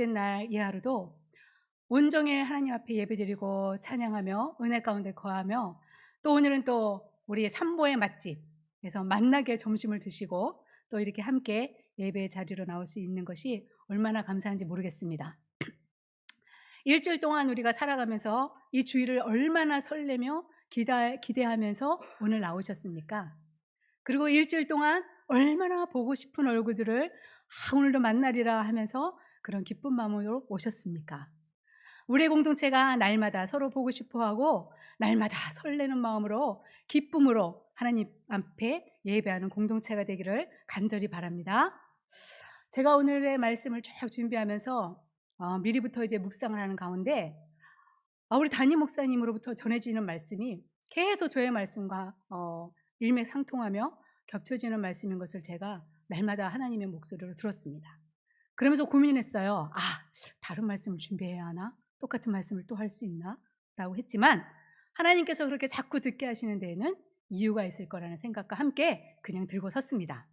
복된 날 이 하루도 온종일 하나님 앞에 예배드리고 찬양하며 은혜 가운데 거하며, 또 오늘은 또 우리 삼보의 맛집에서 만나게 점심을 드시고 또 이렇게 함께 예배 자리로 나올 수 있는 것이 얼마나 감사한지 모르겠습니다. 일주일 동안 우리가 살아가면서 이 주일을 얼마나 설레며 기대하면서 오늘 나오셨습니까? 그리고 일주일 동안 얼마나 보고 싶은 얼굴들을 오늘도 만나리라 하면서 그런 기쁜 마음으로 오셨습니까? 우리의 공동체가 날마다 서로 보고 싶어하고 날마다 설레는 마음으로 기쁨으로 하나님 앞에 예배하는 공동체가 되기를 간절히 바랍니다. 제가 오늘의 말씀을 쭉 준비하면서 미리부터 이제 묵상을 하는 가운데 우리 담임 목사님으로부터 전해지는 말씀이 계속 저의 말씀과 일맥상통하며 겹쳐지는 말씀인 것을 제가 날마다 하나님의 목소리로 들었습니다. 그러면서 고민했어요. 다른 말씀을 준비해야 하나? 똑같은 말씀을 또 할 수 있나? 라고 했지만 하나님께서 그렇게 자꾸 듣게 하시는 데에는 이유가 있을 거라는 생각과 함께 그냥 들고 섰습니다.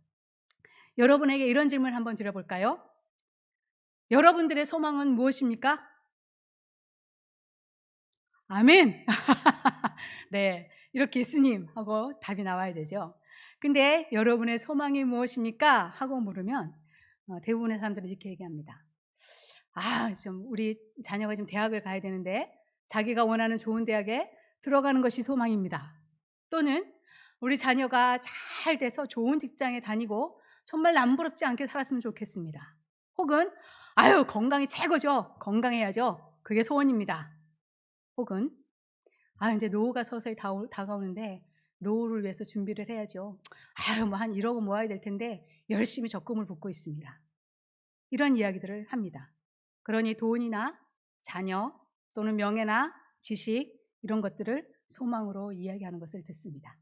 여러분에게 이런 질문을 한번 드려볼까요? 여러분들의 소망은 무엇입니까? 아멘! 네, 이렇게 예수님 하고 답이 나와야 되죠. 근데 여러분의 소망이 무엇입니까? 하고 물으면 대부분의 사람들은 이렇게 얘기합니다. 좀 우리 자녀가 지금 대학을 가야 되는데 자기가 원하는 좋은 대학에 들어가는 것이 소망입니다. 또는 우리 자녀가 잘 돼서 좋은 직장에 다니고 정말 남부럽지 않게 살았으면 좋겠습니다. 혹은 건강이 최고죠. 건강해야죠. 그게 소원입니다. 혹은 이제 노후가 서서히 다가오는데 노후를 위해서 준비를 해야죠. 한 1억은 모아야 될 텐데 열심히 적금을 붓고 있습니다. 이런 이야기들을 합니다. 그러니 돈이나 자녀 또는 명예나 지식 이런 것들을 소망으로 이야기하는 것을 듣습니다.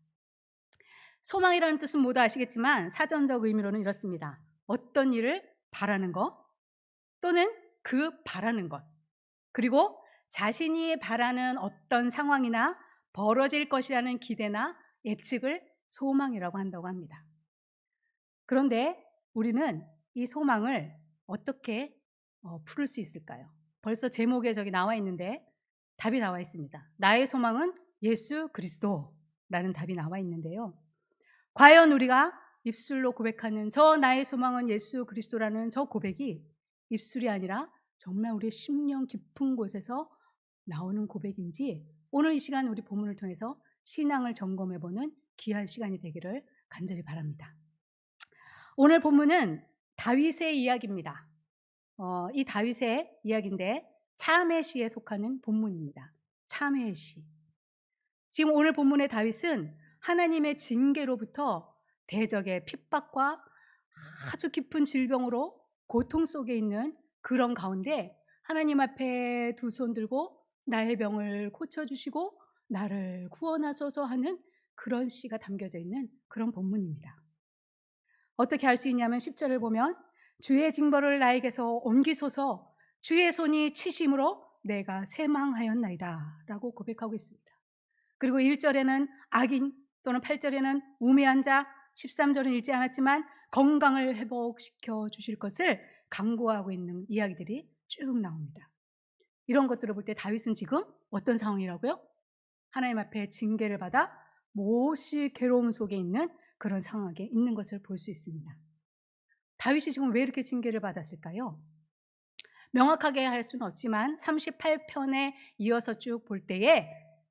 소망이라는 뜻은 모두 아시겠지만 사전적 의미로는 이렇습니다. 어떤 일을 바라는 것 또는 그 바라는 것, 그리고 자신이 바라는 어떤 상황이나 벌어질 것이라는 기대나 예측을 소망이라고 한다고 합니다. 그런데 우리는 이 소망을 어떻게 풀을 수 있을까요? 벌써 제목에 저기 나와 있는데 답이 나와 있습니다. 나의 소망은 예수 그리스도라는 답이 나와 있는데요. 과연 우리가 입술로 고백하는 저 나의 소망은 예수 그리스도라는 저 고백이 입술이 아니라 정말 우리의 심령 깊은 곳에서 나오는 고백인지 오늘 이 시간 우리 본문을 통해서 신앙을 점검해보는 귀한 시간이 되기를 간절히 바랍니다. 오늘 본문은 다윗의 이야기입니다. 이 다윗의 이야기인데 참회 시에 속하는 본문입니다. 참회 시. 지금 오늘 본문의 다윗은 하나님의 징계로부터 대적의 핍박과 아주 깊은 질병으로 고통 속에 있는 그런 가운데 하나님 앞에 두 손 들고 나의 병을 고쳐주시고 나를 구원하소서 하는 그런 시가 담겨져 있는 그런 본문입니다. 어떻게 알 수 있냐면 10절을 보면 주의 징벌을 나에게서 옮기소서 주의 손이 치심으로 내가 쇠망하였나이다 라고 고백하고 있습니다. 그리고 1절에는 악인 또는 8절에는 우매한 자, 13절은 읽지 않았지만 건강을 회복시켜 주실 것을 강구하고 있는 이야기들이 쭉 나옵니다. 이런 것들을 볼 때 다윗은 지금 어떤 상황이라고요? 하나님 앞에 징계를 받아 몹시 괴로움 속에 있는 그런 상황에 있는 것을 볼 수 있습니다. 다윗이 지금 왜 이렇게 징계를 받았을까요? 명확하게 할 수는 없지만 38편에 이어서 쭉 볼 때에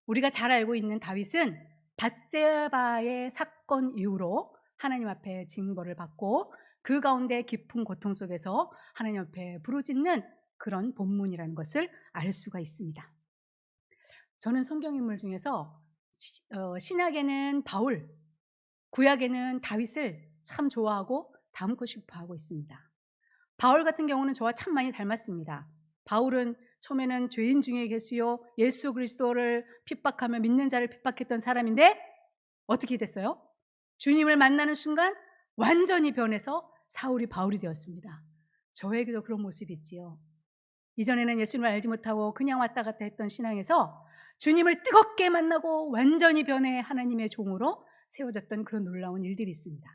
우리가 잘 알고 있는 다윗은 밧세바의 사건 이후로 하나님 앞에 징벌을 받고 그 가운데 깊은 고통 속에서 하나님 앞에 부르짖는 그런 본문이라는 것을 알 수가 있습니다. 저는 성경 인물 중에서 신약에는 바울, 구약에는 다윗을 참 좋아하고 닮고 싶어 하고 있습니다. 바울 같은 경우는 저와 참 많이 닮았습니다. 바울은 처음에는 죄인 중에 계수요 예수 그리스도를 핍박하며 믿는 자를 핍박했던 사람인데 어떻게 됐어요? 주님을 만나는 순간 완전히 변해서 사울이 바울이 되었습니다. 저에게도 그런 모습이 있지요. 이전에는 예수님을 알지 못하고 그냥 왔다 갔다 했던 신앙에서 주님을 뜨겁게 만나고 완전히 변해 하나님의 종으로 세워졌던 그런 놀라운 일들이 있습니다.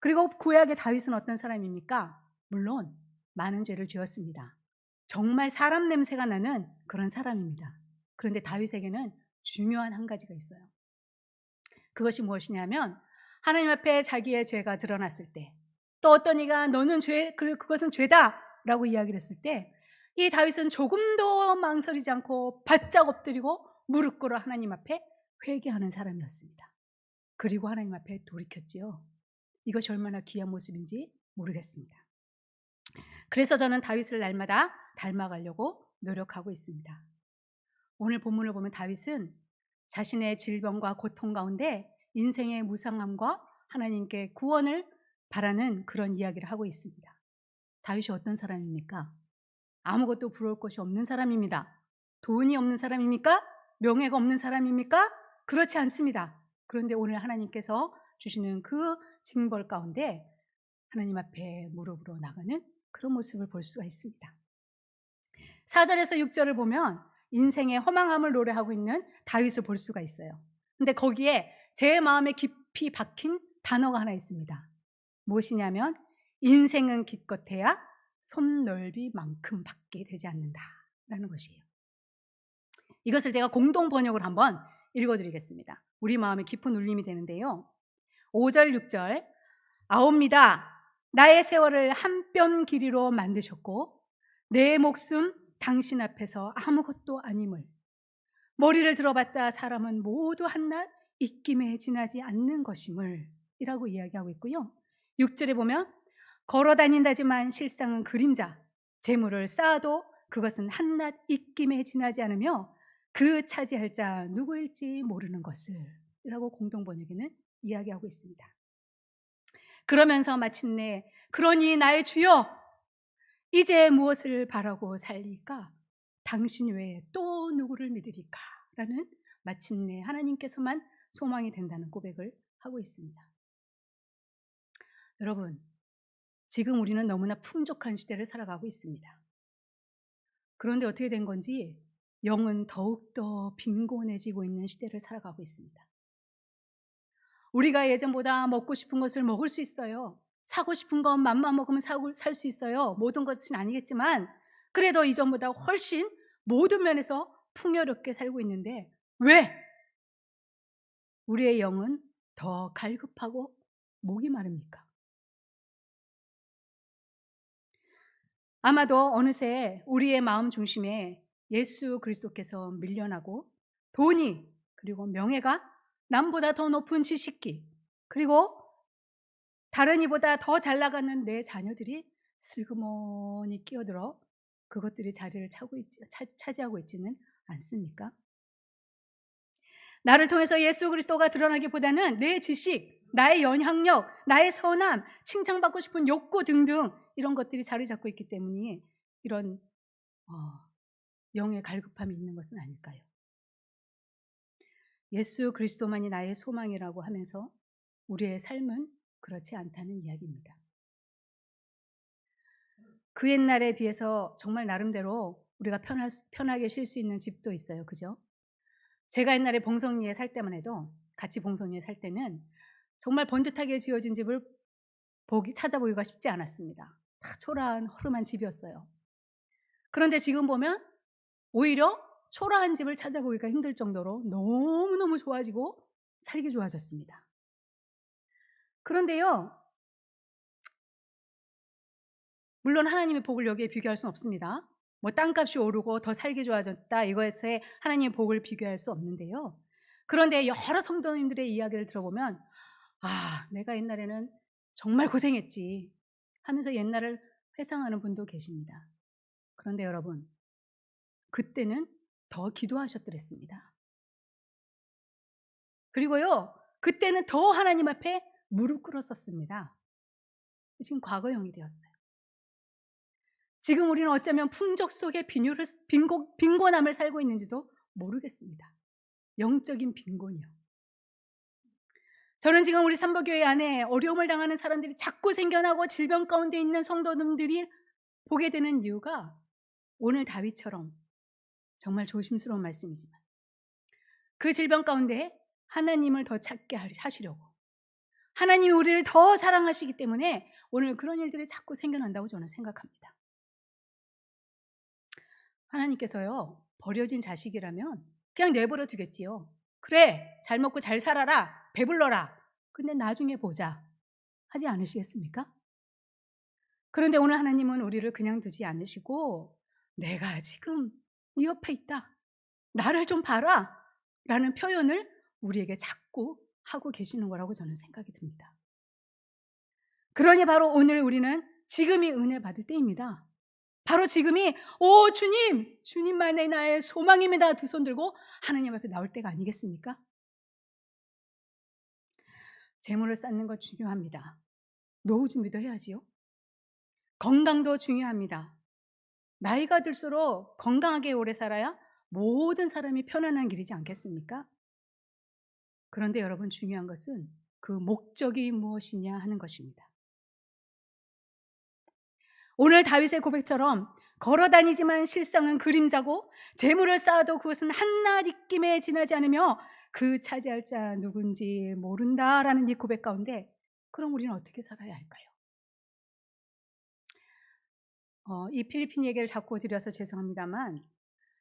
그리고 구약의 다윗은 어떤 사람입니까? 물론 많은 죄를 지었습니다. 정말 사람 냄새가 나는 그런 사람입니다. 그런데 다윗에게는 중요한 한 가지가 있어요. 그것이 무엇이냐면 하나님 앞에 자기의 죄가 드러났을 때, 또 어떤 이가 너는 그것은 죄다라고 이야기를 했을 때, 이 다윗은 조금도 망설이지 않고 바짝 엎드리고 무릎 꿇어 하나님 앞에 회개하는 사람이었습니다. 그리고 하나님 앞에 돌이켰지요. 이것이 얼마나 귀한 모습인지 모르겠습니다. 그래서 저는 다윗을 날마다 닮아가려고 노력하고 있습니다. 오늘 본문을 보면 다윗은 자신의 질병과 고통 가운데 인생의 무상함과 하나님께 구원을 바라는 그런 이야기를 하고 있습니다. 다윗이 어떤 사람입니까? 아무것도 부러울 것이 없는 사람입니다. 돈이 없는 사람입니까? 명예가 없는 사람입니까? 그렇지 않습니다. 그런데 오늘 하나님께서 주시는 그 징벌 가운데 하나님 앞에 무릎으로 나가는 그런 모습을 볼 수가 있습니다. 4절에서 6절을 보면 인생의 허망함을 노래하고 있는 다윗을 볼 수가 있어요. 근데 거기에 제 마음에 깊이 박힌 단어가 하나 있습니다. 무엇이냐면 인생은 기껏해야 손넓이만큼밖에 되지 않는다라는 것이에요. 이것을 제가 공동 번역을 한번 읽어드리겠습니다. 우리 마음에 깊은 울림이 되는데요. 5절 6절 아옵니다. 나의 세월을 한 뼘 길이로 만드셨고 내 목숨 당신 앞에서 아무것도 아님을 머리를 들어봤자 사람은 모두 한낱 입김에 지나지 않는 것임을 이라고 이야기하고 있고요. 6절에 보면 걸어다닌다지만 실상은 그림자, 재물을 쌓아도 그것은 한낱 입김에 지나지 않으며 그 차지할 자 누구일지 모르는 것을 이라고 공동번역에는 이야기하고 있습니다. 그러면서 마침내 그러니 나의 주여 이제 무엇을 바라고 살리까? 당신 외에 또 누구를 믿으리까? 라는 마침내 하나님께서만 소망이 된다는 고백을 하고 있습니다. 여러분, 지금 우리는 너무나 풍족한 시대를 살아가고 있습니다. 그런데 어떻게 된 건지 영은 더욱더 빈곤해지고 있는 시대를 살아가고 있습니다. 우리가 예전보다 먹고 싶은 것을 먹을 수 있어요. 사고 싶은 건 맘만 먹으면 살 수 있어요. 모든 것은 아니겠지만 그래도 이전보다 훨씬 모든 면에서 풍요롭게 살고 있는데 왜? 우리의 영은 더 갈급하고 목이 마릅니까? 아마도 어느새 우리의 마음 중심에 예수 그리스도께서 밀려나고 돈이 그리고 명예가 남보다 더 높은 지식기 그리고 다른 이보다 더 잘 나가는 내 자녀들이 슬그머니 끼어들어 그것들이 자리를 차지하고 있지는 않습니까? 나를 통해서 예수 그리스도가 드러나기보다는 내 지식, 나의 영향력, 나의 선함, 칭찬받고 싶은 욕구 등등 이런 것들이 자리 잡고 있기 때문에 이런 영의 갈급함이 있는 것은 아닐까요? 예수 그리스도만이 나의 소망이라고 하면서 우리의 삶은 그렇지 않다는 이야기입니다. 그 옛날에 비해서 정말 나름대로 우리가 편하게 쉴 수 있는 집도 있어요. 그죠? 제가 옛날에 봉성리에 살 때만 해도 같이 봉성리에 살 때는 정말 번듯하게 지어진 집을 찾아보기가 쉽지 않았습니다. 다 초라한 허름한 집이었어요. 그런데 지금 보면 오히려 초라한 집을 찾아보기가 힘들 정도로 너무너무 좋아지고 살기 좋아졌습니다. 그런데요, 물론 하나님의 복을 여기에 비교할 수는 없습니다. 뭐 땅값이 오르고 더 살기 좋아졌다 이것에 하나님의 복을 비교할 수 없는데요. 그런데 여러 성도님들의 이야기를 들어보면 내가 옛날에는 정말 고생했지 하면서 옛날을 회상하는 분도 계십니다. 그런데 여러분, 그때는 더 기도하셨더랬습니다. 그리고요, 그때는 더 하나님 앞에 무릎 꿇었었습니다. 지금 과거형이 되었어요. 지금 우리는 어쩌면 풍족 속에 빈곤함을 살고 있는지도 모르겠습니다. 영적인 빈곤이요. 저는 지금 우리 삼보교회 안에 어려움을 당하는 사람들이 자꾸 생겨나고 질병 가운데 있는 성도님들이 보게 되는 이유가 오늘 다윗처럼 정말 조심스러운 말씀이지만 그 질병 가운데 하나님을 더 찾게 하시려고 하나님이 우리를 더 사랑하시기 때문에 오늘 그런 일들이 자꾸 생겨난다고 저는 생각합니다. 하나님께서요, 버려진 자식이라면 그냥 내버려 두겠지요. 그래, 잘 먹고 잘 살아라, 배불러라. 근데 나중에 보자. 하지 않으시겠습니까? 그런데 오늘 하나님은 우리를 그냥 두지 않으시고, 내가 지금 네 옆에 있다. 나를 좀 봐라. 라는 표현을 우리에게 자꾸 하고 계시는 거라고 저는 생각이 듭니다. 그러니 바로 오늘 우리는 지금이 은혜 받을 때입니다. 바로 지금이 오 주님, 주님만이 나의 소망입니다. 두 손 들고 하나님 앞에 나올 때가 아니겠습니까? 재물을 쌓는 것 중요합니다. 노후 준비도 해야지요. 건강도 중요합니다. 나이가 들수록 건강하게 오래 살아야 모든 사람이 편안한 길이지 않겠습니까? 그런데 여러분, 중요한 것은 그 목적이 무엇이냐 하는 것입니다. 오늘 다윗의 고백처럼 걸어다니지만 실상은 그림자고 재물을 쌓아도 그것은 한낱 입김에 지나지 않으며 그 차지할 자 누군지 모른다라는 이 고백 가운데, 그럼 우리는 어떻게 살아야 할까요? 이 필리핀 얘기를 자꾸 드려서 죄송합니다만,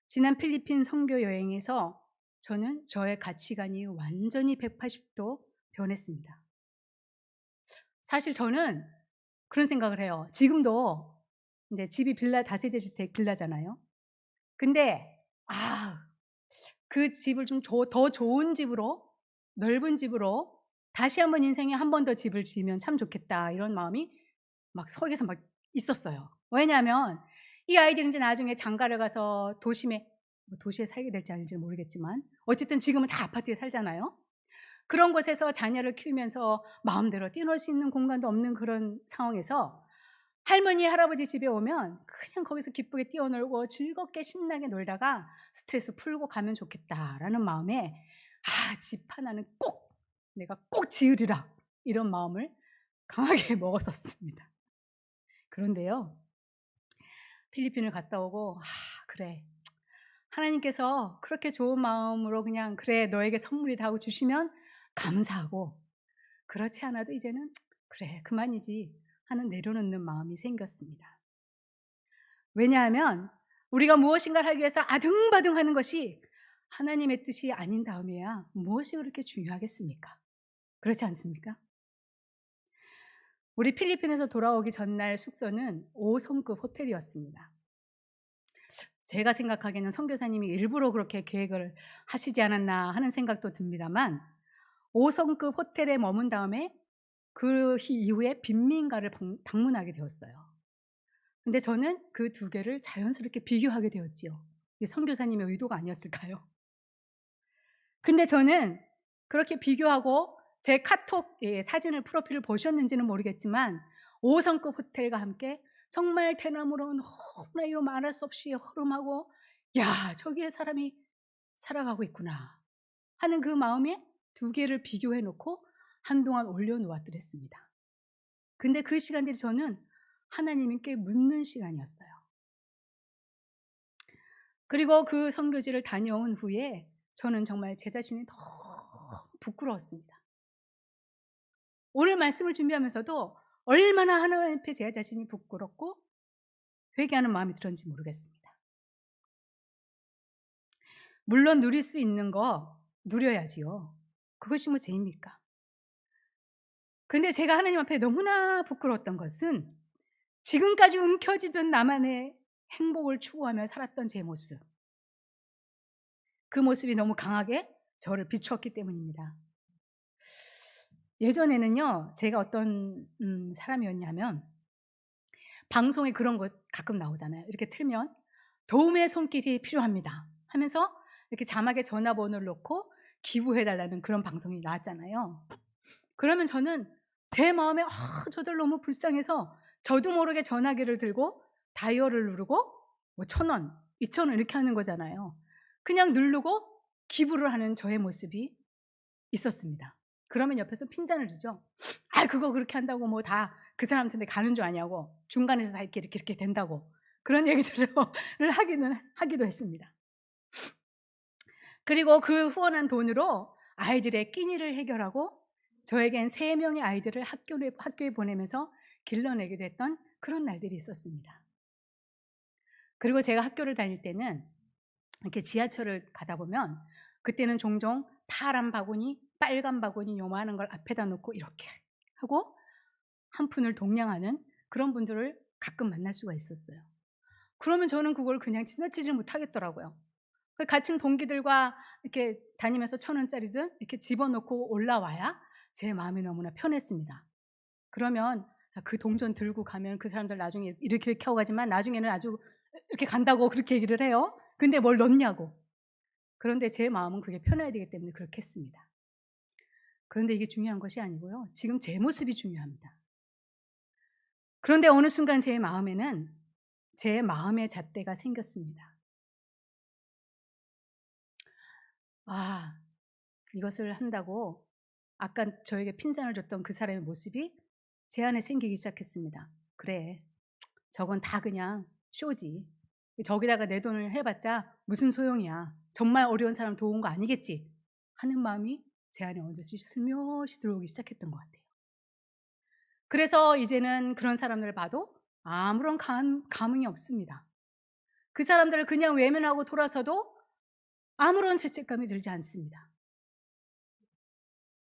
지난 필리핀 선교 여행에서 저는 저의 가치관이 완전히 180도 변했습니다. 사실 저는 그런 생각을 해요. 지금도 이제 집이 빌라, 다세대 주택 빌라잖아요. 근데 그 집을 좀 더 좋은 집으로, 넓은 집으로 다시 한번 인생에 한 번 더 집을 지으면 참 좋겠다, 이런 마음이 막 속에서 막 있었어요. 왜냐하면 이 아이들은 이제 나중에 장가를 가서 도시에 살게 될지 아닐지는 모르겠지만 어쨌든 지금은 다 아파트에 살잖아요. 그런 곳에서 자녀를 키우면서 마음대로 뛰놀 수 있는 공간도 없는 그런 상황에서 할머니, 할아버지 집에 오면 그냥 거기서 기쁘게 뛰어놀고 즐겁게 신나게 놀다가 스트레스 풀고 가면 좋겠다라는 마음에 집 하나는 꼭 내가 꼭 지으리라, 이런 마음을 강하게 먹었었습니다. 그런데요, 필리핀을 갔다 오고 그래, 하나님께서 그렇게 좋은 마음으로 그냥 그래 너에게 선물이다 하고 주시면 감사하고, 그렇지 않아도 이제는 그래 그만이지 하는 내려놓는 마음이 생겼습니다. 왜냐하면 우리가 무엇인가를 하기 위해서 아등바등 하는 것이 하나님의 뜻이 아닌 다음에야 무엇이 그렇게 중요하겠습니까? 그렇지 않습니까? 우리 필리핀에서 돌아오기 전날 숙소는 5성급 호텔이었습니다. 제가 생각하기에는 선교사님이 일부러 그렇게 계획을 하시지 않았나 하는 생각도 듭니다만, 5성급 호텔에 머문 다음에 그 이후에 빈민가를 방문하게 되었어요. 근데 저는 그 두 개를 자연스럽게 비교하게 되었지요. 이게 선교사님의 의도가 아니었을까요? 근데 저는 그렇게 비교하고 제 카톡 사진을, 프로필을 보셨는지는 모르겠지만 5성급 호텔과 함께 정말 대나무로 너무나 이루 말할 수 없이 허름하고, 야 저기에 사람이 살아가고 있구나 하는 그 마음에 두 개를 비교해 놓고 한동안 올려놓았더랬습니다. 근데 그 시간들이 저는 하나님께 묻는 시간이었어요. 그리고 그 선교지를 다녀온 후에 저는 정말 제 자신이 너무 부끄러웠습니다. 오늘 말씀을 준비하면서도 얼마나 하나님 앞에 제 자신이 부끄럽고 회개하는 마음이 들었는지 모르겠습니다. 물론 누릴 수 있는 거 누려야지요. 그것이 뭐 죄입니까? 근데 제가 하나님 앞에 너무나 부끄러웠던 것은 지금까지 움켜쥐던 나만의 행복을 추구하며 살았던 제 모습, 그 모습이 너무 강하게 저를 비추었기 때문입니다. 예전에는요, 제가 어떤 사람이었냐면, 방송에 그런 거 가끔 나오잖아요. 이렇게 틀면 도움의 손길이 필요합니다 하면서 이렇게 자막에 전화번호를 넣고 기부해달라는 그런 방송이 나왔잖아요. 그러면 저는 제 마음에 저들 너무 불쌍해서 저도 모르게 전화기를 들고 다이얼을 누르고 뭐 1,000원, 2,000원 이렇게 하는 거잖아요. 그냥 누르고 기부를 하는 저의 모습이 있었습니다. 그러면 옆에서 핀잔을 주죠. 그거 그렇게 한다고 뭐 다 그 사람한테 가는 줄 아냐고, 중간에서 다 이렇게 된다고, 그런 얘기들을 하기도 했습니다. 그리고 그 후원한 돈으로 아이들의 끼니를 해결하고 저에겐 3명의 아이들을 학교에 보내면서 길러내기도 했던 그런 날들이 있었습니다. 그리고 제가 학교를 다닐 때는 이렇게 지하철을 가다 보면 그때는 종종 파란 바구니, 빨간 바구니 요만한 걸 앞에다 놓고 이렇게 하고 한 푼을 동냥하는 그런 분들을 가끔 만날 수가 있었어요. 그러면 저는 그걸 그냥 지나치질 못하겠더라고요. 그 같은 동기들과 이렇게 다니면서 1,000원짜리든 이렇게 집어넣고 올라와야 제 마음이 너무나 편했습니다. 그러면 그 동전 들고 가면 그 사람들 나중에 이렇게 하고 가지만 나중에는 아주 이렇게 간다고 그렇게 얘기를 해요. 근데 뭘 넣냐고. 그런데 제 마음은 그게 편해야 되기 때문에 그렇게 했습니다. 그런데 이게 중요한 것이 아니고요. 지금 제 모습이 중요합니다. 그런데 어느 순간 제 마음에는 제 마음의 잣대가 생겼습니다. 아, 이것을 한다고 아까 저에게 핀잔을 줬던 그 사람의 모습이 제 안에 생기기 시작했습니다. 그래, 저건 다 그냥 쇼지. 저기다가 내 돈을 해봤자 무슨 소용이야. 정말 어려운 사람 도운 거 아니겠지 하는 마음이 제 안에 어느새 슬며시 들어오기 시작했던 것 같아요. 그래서 이제는 그런 사람들을 봐도 아무런 감흥이 없습니다. 그 사람들을 그냥 외면하고 돌아서도 아무런 죄책감이 들지 않습니다.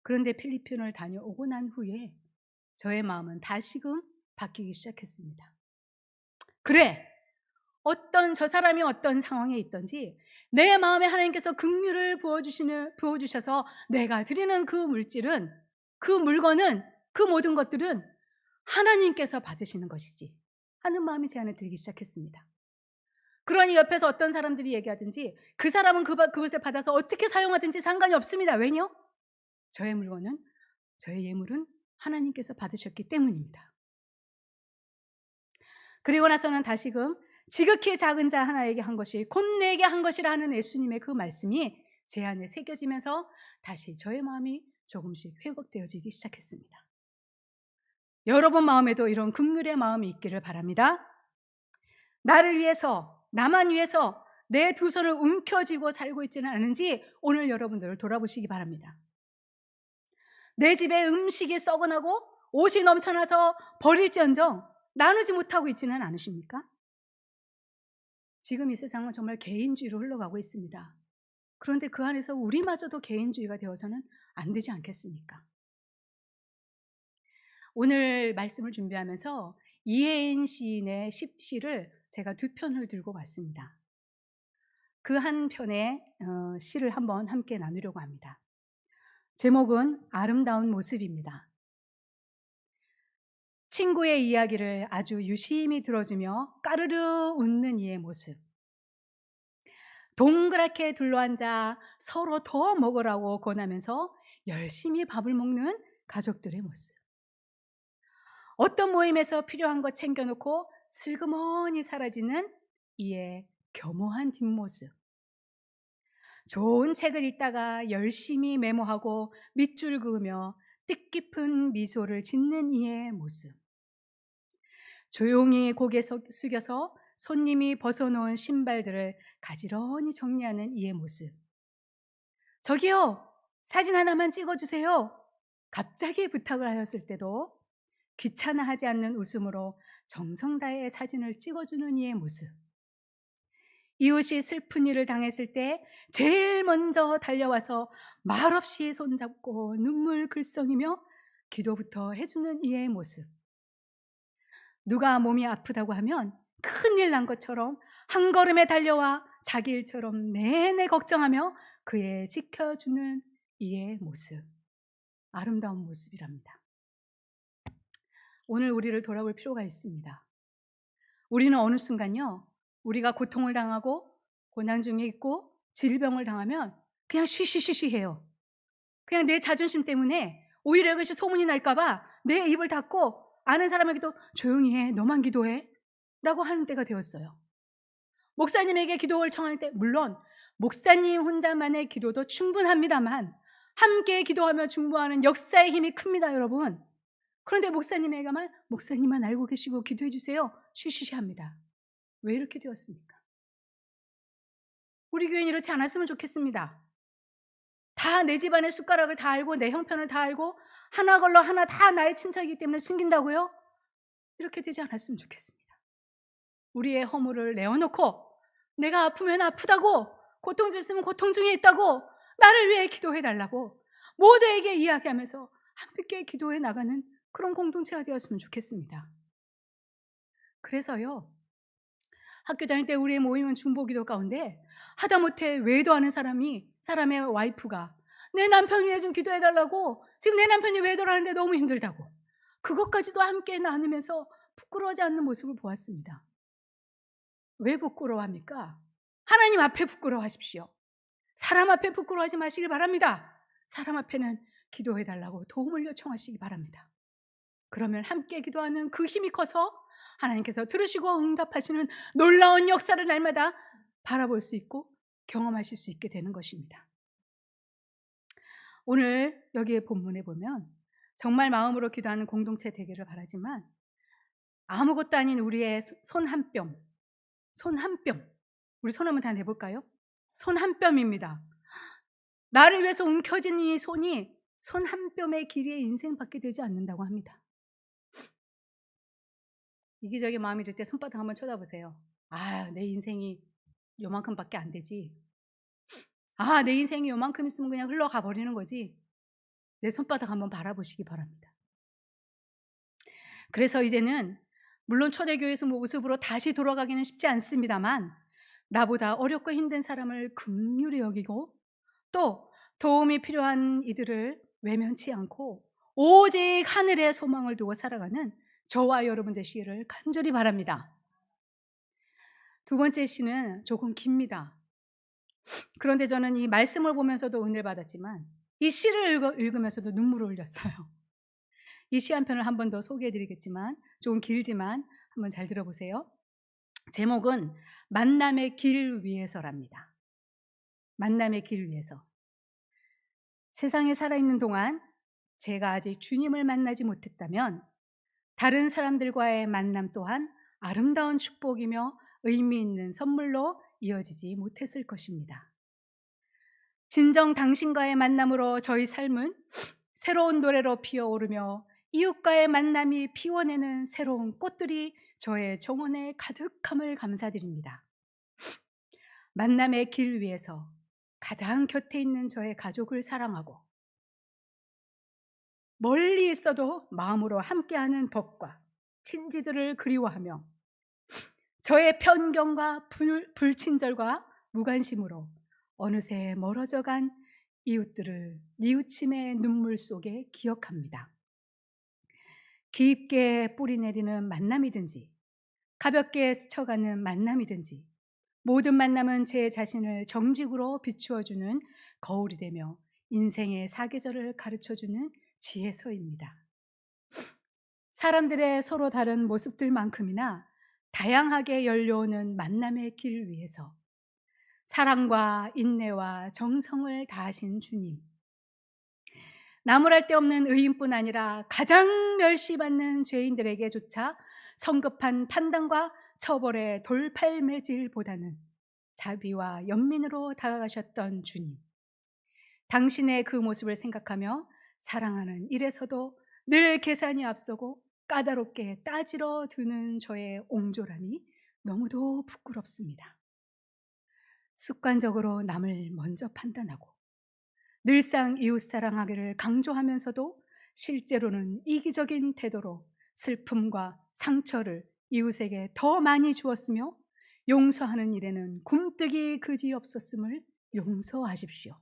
그런데 필리핀을 다녀오고 난 후에 저의 마음은 다시금 바뀌기 시작했습니다. 그래, 어떤 저 사람이 어떤 상황에 있든지 내 마음에 하나님께서 긍휼을 부어주셔서 내가 드리는 그 물질은, 그 물건은, 그 모든 것들은 하나님께서 받으시는 것이지 하는 마음이 제 안에 들기 시작했습니다. 그러니 옆에서 어떤 사람들이 얘기하든지 그 사람은 그것을 받아서 어떻게 사용하든지 상관이 없습니다. 왜냐? 저의 물건은, 저의 예물은 하나님께서 받으셨기 때문입니다. 그리고 나서는 다시금 지극히 작은 자 하나에게 한 것이 곧 내게 한 것이라 하는 예수님의 그 말씀이 제 안에 새겨지면서 다시 저의 마음이 조금씩 회복되어지기 시작했습니다. 여러분 마음에도 이런 긍휼의 마음이 있기를 바랍니다. 나를 위해서, 나만 위해서 내 두 손을 움켜쥐고 살고 있지는 않은지 오늘 여러분들을 돌아보시기 바랍니다. 내 집에 음식이 썩어나고 옷이 넘쳐나서 버릴지언정 나누지 못하고 있지는 않으십니까? 지금 이 세상은 정말 개인주의로 흘러가고 있습니다. 그런데 그 안에서 우리마저도 개인주의가 되어서는 안 되지 않겠습니까? 오늘 말씀을 준비하면서 이혜인 시인의 시를 제가 2편을 들고 왔습니다. 그 한 편의 시를 한번 함께 나누려고 합니다. 제목은 아름다운 모습입니다. 친구의 이야기를 아주 유심히 들어주며 까르르 웃는 이의 모습. 동그랗게 둘러앉아 서로 더 먹으라고 권하면서 열심히 밥을 먹는 가족들의 모습. 어떤 모임에서 필요한 것 챙겨놓고 슬그머니 사라지는 이의 겸허한 뒷모습. 좋은 책을 읽다가 열심히 메모하고 밑줄 그으며 뜻깊은 미소를 짓는 이의 모습. 조용히 고개 숙여서 손님이 벗어놓은 신발들을 가지런히 정리하는 이의 모습. 저기요, 사진 하나만 찍어주세요. 갑자기 부탁을 하였을 때도 귀찮아하지 않는 웃음으로 정성 다해 사진을 찍어주는 이의 모습. 이웃이 슬픈 일을 당했을 때 제일 먼저 달려와서 말없이 손잡고 눈물 글썽이며 기도부터 해주는 이의 모습. 누가 몸이 아프다고 하면 큰일 난 것처럼 한 걸음에 달려와 자기 일처럼 내내 걱정하며 그의 지켜주는 이의 모습. 아름다운 모습이랍니다. 오늘 우리를 돌아볼 필요가 있습니다. 우리는 어느 순간요, 우리가 고통을 당하고 고난 중에 있고 질병을 당하면 그냥 쉬쉬쉬쉬 해요. 그냥 내 자존심 때문에 오히려 이것이 소문이 날까봐 내 입을 닫고 아는 사람에게도 조용히 해, 너만 기도해 라고 하는 때가 되었어요. 목사님에게 기도를 청할 때 물론 목사님 혼자만의 기도도 충분합니다만 함께 기도하며 중보하는 역사의 힘이 큽니다, 여러분. 그런데 목사님만 알고 계시고 기도해 주세요. 쉬쉬쉬 합니다. 왜 이렇게 되었습니까? 우리 교회는 이렇지 않았으면 좋겠습니다. 다 내 집안의 숟가락을 다 알고 내 형편을 다 알고 하나 걸러 하나 다 나의 친척이기 때문에 숨긴다고요? 이렇게 되지 않았으면 좋겠습니다. 우리의 허물을 내어놓고 내가 아프면 아프다고, 고통 중에 고통 중에 있다고, 나를 위해 기도해 달라고 모두에게 이야기하면서 함께 기도해 나가는 그런 공동체가 되었으면 좋겠습니다. 그래서요, 학교 다닐 때 우리의 모임은 중보기도 가운데 하다못해 외도하는 사람의 와이프가 내 남편 위해 좀 기도해 달라고, 지금 내 남편이 외도하는데 너무 힘들다고, 그것까지도 함께 나누면서 부끄러워하지 않는 모습을 보았습니다. 왜 부끄러워합니까? 하나님 앞에 부끄러워하십시오. 사람 앞에 부끄러워하지 마시길 바랍니다. 사람 앞에는 기도해 달라고 도움을 요청하시기 바랍니다. 그러면 함께 기도하는 그 힘이 커서 하나님께서 들으시고 응답하시는 놀라운 역사를 날마다 바라볼 수 있고 경험하실 수 있게 되는 것입니다. 오늘 여기에 본문에 보면 정말 마음으로 기도하는 공동체 되기를 바라지만, 아무것도 아닌 우리의 손 한 뼘, 우리 손 한번 다 내볼까요? 손 한 뼘입니다. 나를 위해서 움켜진 이 손이 손 한 뼘의 길이의 인생밖에 되지 않는다고 합니다. 이기적인 마음이 들 때 손바닥 한번 쳐다보세요. 내 인생이 요만큼밖에 안 되지. 내 인생이 요만큼 있으면 그냥 흘러가 버리는 거지. 내 손바닥 한번 바라보시기 바랍니다. 그래서 이제는 물론 초대교회에서 모습으로 다시 돌아가기는 쉽지 않습니다만, 나보다 어렵고 힘든 사람을 긍휼히 여기고 또 도움이 필요한 이들을 외면치 않고 오직 하늘에 소망을 두고 살아가는 저와 여러분 되시기를 간절히 바랍니다. 두 번째 시는 조금 깁니다. 그런데 저는 이 말씀을 보면서도 은혜를 받았지만 이 시를 읽으면서도 눈물을 흘렸어요. 이 시 한 편을 한 번 더 소개해 드리겠지만 조금 길지만 한번 잘 들어보세요. 제목은 만남의 길 위에서랍니다. 만남의 길 위에서. 세상에 살아있는 동안 제가 아직 주님을 만나지 못했다면 다른 사람들과의 만남 또한 아름다운 축복이며 의미 있는 선물로 이어지지 못했을 것입니다. 진정 당신과의 만남으로 저희 삶은 새로운 노래로 피어오르며 이웃과의 만남이 피워내는 새로운 꽃들이 저의 정원에 가득함을 감사드립니다. 만남의 길 위에서 가장 곁에 있는 저의 가족을 사랑하고 멀리 있어도 마음으로 함께하는 법과 친지들을 그리워하며 저의 편견과 불친절과 무관심으로 어느새 멀어져간 이웃들을 뉘우침의 눈물 속에 기억합니다. 깊게 뿌리내리는 만남이든지 가볍게 스쳐가는 만남이든지 모든 만남은 제 자신을 정직으로 비추어주는 거울이 되며 인생의 사계절을 가르쳐주는 지혜서입니다. 사람들의 서로 다른 모습들만큼이나 다양하게 열려오는 만남의 길 위에서 사랑과 인내와 정성을 다하신 주님, 나무랄 데 없는 의인뿐 아니라 가장 멸시받는 죄인들에게조차 성급한 판단과 처벌의 돌팔매질보다는 자비와 연민으로 다가가셨던 주님, 당신의 그 모습을 생각하며 사랑하는 일에서도 늘 계산이 앞서고 까다롭게 따지러 드는 저의 옹졸함이 너무도 부끄럽습니다. 습관적으로 남을 먼저 판단하고 늘상 이웃사랑하기를 강조하면서도 실제로는 이기적인 태도로 슬픔과 상처를 이웃에게 더 많이 주었으며 용서하는 일에는 굼뜨기 그지없었음을 용서하십시오.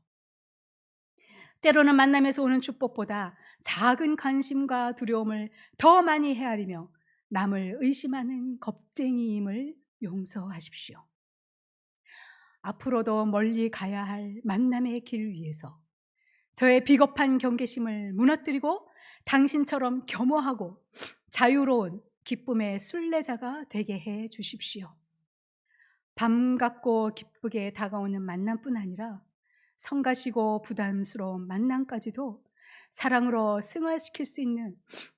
때로는 만남에서 오는 축복보다 작은 관심과 두려움을 더 많이 헤아리며 남을 의심하는 겁쟁이임을 용서하십시오. 앞으로도 멀리 가야 할 만남의 길 위에서 저의 비겁한 경계심을 무너뜨리고 당신처럼 겸허하고 자유로운 기쁨의 순례자가 되게 해 주십시오. 밤 같고 기쁘게 다가오는 만남뿐 아니라 성가시고 부담스러운 만남까지도 사랑으로 승화시킬 수 있는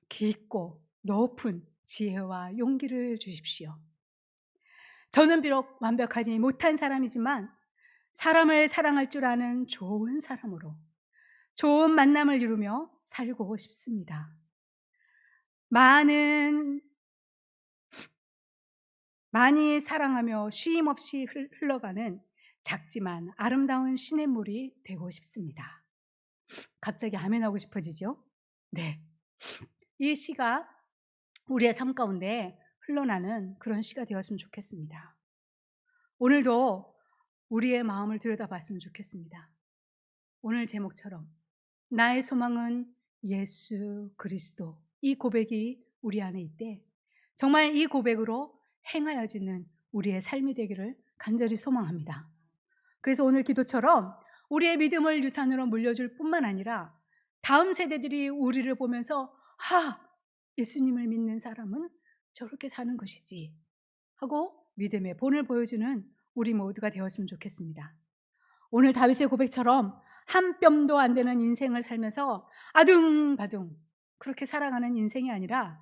깊고 높은 지혜와 용기를 주십시오. 저는 비록 완벽하지 못한 사람이지만 사람을 사랑할 줄 아는 좋은 사람으로 좋은 만남을 이루며 살고 싶습니다. 많은 많이 사랑하며 쉼 없이 흘러가는 작지만 아름다운 시냇물이 되고 싶습니다. 갑자기 아멘하고 싶어지죠? 네. 이 시가 우리의 삶 가운데 흘러나는 그런 시가 되었으면 좋겠습니다. 오늘도 우리의 마음을 들여다봤으면 좋겠습니다. 오늘 제목처럼 나의 소망은 예수 그리스도, 이 고백이 우리 안에 있대 정말 이 고백으로 행하여지는 우리의 삶이 되기를 간절히 소망합니다. 그래서 오늘 기도처럼 우리의 믿음을 유산으로 물려줄 뿐만 아니라 다음 세대들이 우리를 보면서 예수님을 믿는 사람은 저렇게 사는 것이지 하고 믿음의 본을 보여주는 우리 모두가 되었으면 좋겠습니다. 오늘 다윗의 고백처럼 한 뼘도 안 되는 인생을 살면서 아둥바둥 그렇게 살아가는 인생이 아니라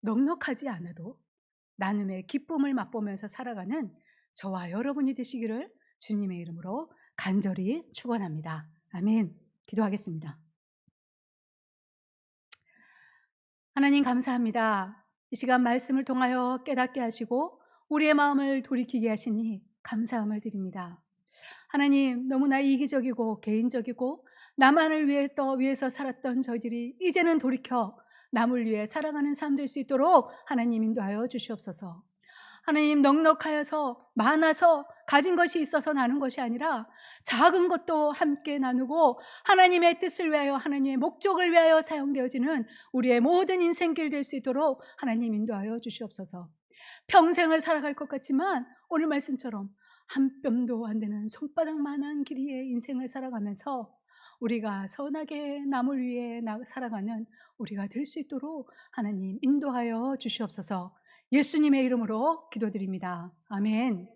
넉넉하지 않아도 나눔의 기쁨을 맛보면서 살아가는 저와 여러분이 되시기를 주님의 이름으로 간절히 축원합니다. 아멘. 기도하겠습니다. 하나님 감사합니다. 이 시간 말씀을 통하여 깨닫게 하시고 우리의 마음을 돌이키게 하시니 감사함을 드립니다. 하나님, 너무나 이기적이고 개인적이고 나만을 위해서 살았던 저희들이 이제는 돌이켜 남을 위해 살아가는 삶 될 수 있도록 하나님 인도하여 주시옵소서. 하나님, 넉넉하여서 많아서 가진 것이 있어서 나눈 것이 아니라 작은 것도 함께 나누고 하나님의 뜻을 위하여 하나님의 목적을 위하여 사용되어지는 우리의 모든 인생길 될 수 있도록 하나님 인도하여 주시옵소서. 평생을 살아갈 것 같지만 오늘 말씀처럼 한 뼘도 안 되는 손바닥만한 길이의 인생을 살아가면서 우리가 선하게 남을 위해 살아가는 우리가 될 수 있도록 하나님 인도하여 주시옵소서. 예수님의 이름으로 기도드립니다. 아멘.